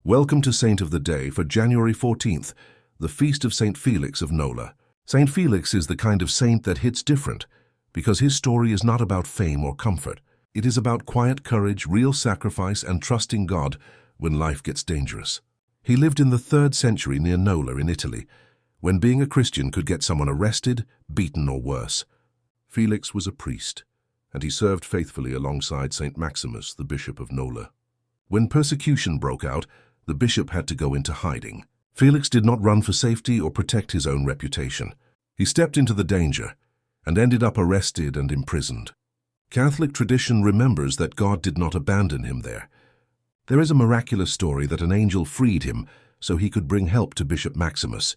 Welcome to Saint of the Day for January 14th, the feast of Saint Felix of Nola. Saint Felix is the kind of saint that hits different, because his story is not about fame or comfort. It is about quiet courage, real sacrifice, and trusting God when life gets dangerous. He lived in the 3rd century near Nola in Italy, when being a Christian could get someone arrested, beaten, or worse. Felix was a priest, and he served faithfully alongside Saint Maximus, the Bishop of Nola. When persecution broke out, the bishop had to go into hiding. Felix did not run for safety or protect his own reputation. He stepped into the danger and ended up arrested and imprisoned. Catholic tradition remembers that God did not abandon him there. There is a miraculous story that an angel freed him so he could bring help to Bishop Maximus,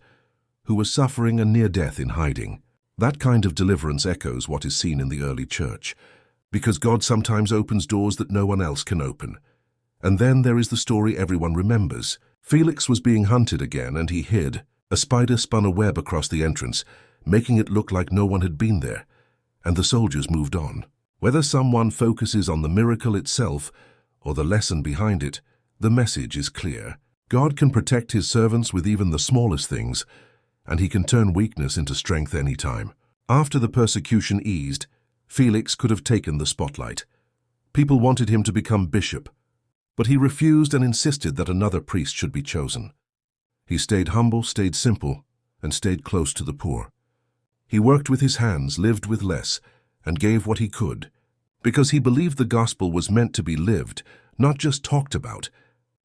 who was suffering a near death in hiding. That kind of deliverance echoes what is seen in the early church, because God sometimes opens doors that no one else can open. And then there is the story everyone remembers. Felix was being hunted again and he hid. A spider spun a web across the entrance, making it look like no one had been there, and the soldiers moved on. Whether someone focuses on the miracle itself or the lesson behind it, the message is clear. God can protect his servants with even the smallest things, and he can turn weakness into strength any time. After the persecution eased, Felix could have taken the spotlight. People wanted him to become bishop, but he refused and insisted that another priest should be chosen. He stayed humble, stayed simple, and stayed close to the poor. He worked with his hands, lived with less, and gave what he could, because he believed the gospel was meant to be lived, not just talked about.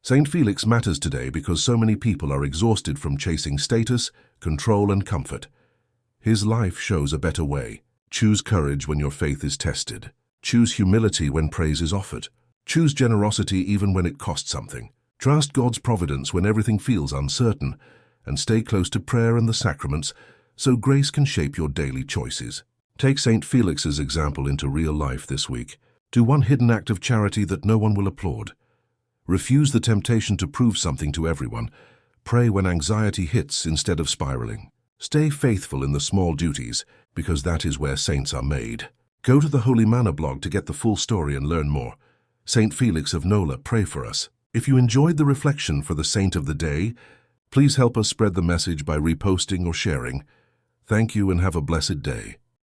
Saint Felix matters today because so many people are exhausted from chasing status, control, and comfort. His life shows a better way. Choose courage when your faith is tested. Choose humility when praise is offered. Choose generosity even when it costs something. Trust God's providence when everything feels uncertain, and stay close to prayer and the sacraments so grace can shape your daily choices. Take Saint Felix's example into real life this week. Do one hidden act of charity that no one will applaud. Refuse the temptation to prove something to everyone. Pray when anxiety hits instead of spiraling. Stay faithful in the small duties, because that is where saints are made. Go to the HolyManna.blog to get the full story and learn more. Saint Felix of Nola, pray for us. If you enjoyed the reflection for the Saint of the Day, please help us spread the message by reposting or sharing. Thank you and have a blessed day.